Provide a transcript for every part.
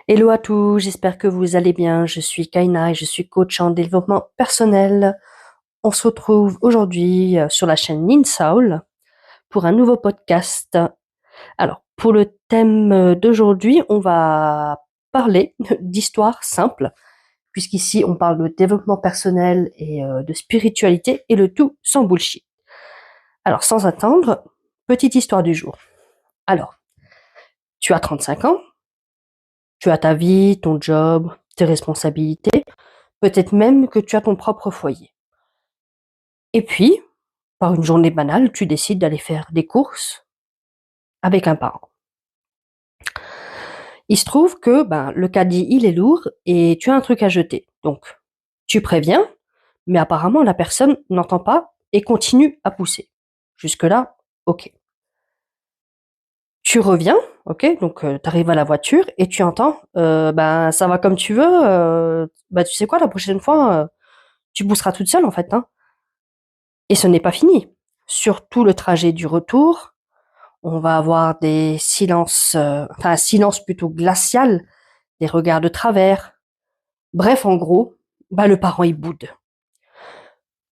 Hello à tous, j'espère que vous allez bien. Je suis Kaina et je suis coach en développement personnel. On se retrouve aujourd'hui sur la chaîne Ninsaul pour un nouveau podcast. Alors, pour le thème d'aujourd'hui, on va parler d'histoire simple, puisqu'ici on parle de développement personnel et de spiritualité et le tout sans bullshit. Alors, sans attendre, petite histoire du jour. Alors, tu as 35 ans, tu as ta vie, ton job, tes responsabilités. Peut-être même que tu as ton propre foyer. Et puis, par une journée banale, tu décides d'aller faire des courses avec un parent. Il se trouve que le caddie, il est lourd et tu as un truc à jeter. Donc, tu préviens, mais apparemment, la personne n'entend pas et continue à pousser. Jusque-là, ok. Tu reviens, ok, donc tu arrives à la voiture et tu entends, ça va comme tu veux, tu sais quoi, la prochaine fois, tu pousseras toute seule en fait, hein. Et ce n'est pas fini. Sur tout le trajet du retour, on va avoir des silences, un silence plutôt glacial, des regards de travers. Bref, en gros, le parent il boude.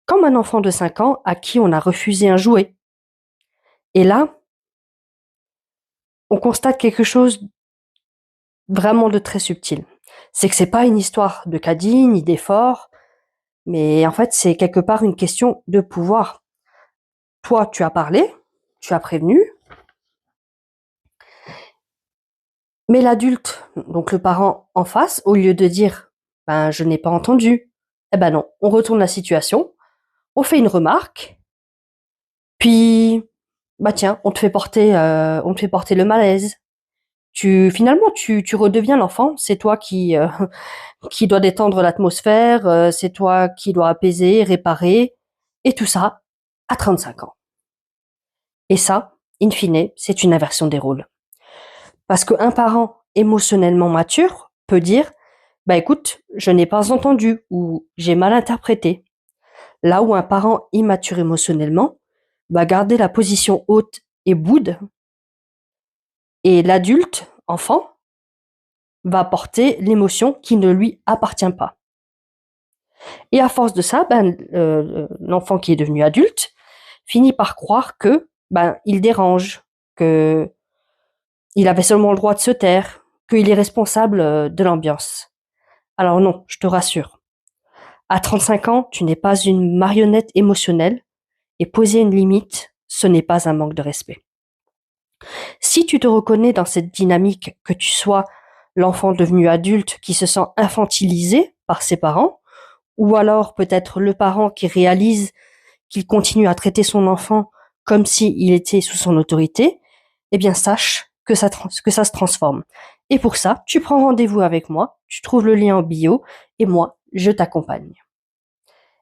Comme un enfant de 5 ans à qui on a refusé un jouet. Et là, on constate quelque chose vraiment de très subtil. C'est que c'est pas une histoire de caddie ni d'effort, mais en fait c'est quelque part une question de pouvoir. Toi, tu as parlé, tu as prévenu, mais l'adulte, donc le parent en face, au lieu de dire je n'ai pas entendu, eh ben non, on retourne la situation, on fait une remarque, puis tiens, on te fait porter le malaise. Tu redeviens l'enfant, c'est toi qui qui doit détendre l'atmosphère, c'est toi qui dois apaiser, réparer, et tout ça à 35 ans. Et ça, in fine, c'est une inversion des rôles. Parce qu'un parent émotionnellement mature peut dire écoute, je n'ai pas entendu ou j'ai mal interprété. Là où un parent immature émotionnellement va garder la position haute et boude, et l'adulte, enfant, va porter l'émotion qui ne lui appartient pas. Et à force de ça, l'enfant qui est devenu adulte finit par croire que il dérange, que il avait seulement le droit de se taire, qu'il est responsable de l'ambiance. Alors non, je te rassure. À 35 ans, tu n'es pas une marionnette émotionnelle et poser une limite, ce n'est pas un manque de respect. Si tu te reconnais dans cette dynamique, que tu sois l'enfant devenu adulte qui se sent infantilisé par ses parents, ou alors peut-être le parent qui réalise qu'il continue à traiter son enfant comme s'il était sous son autorité, eh bien sache que ça se transforme. Et pour ça, tu prends rendez-vous avec moi, tu trouves le lien en bio, et moi, je t'accompagne.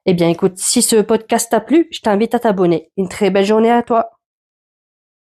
Eh bien écoute, si ce podcast t'a plu, je t'invite à t'abonner. Une très belle journée à toi.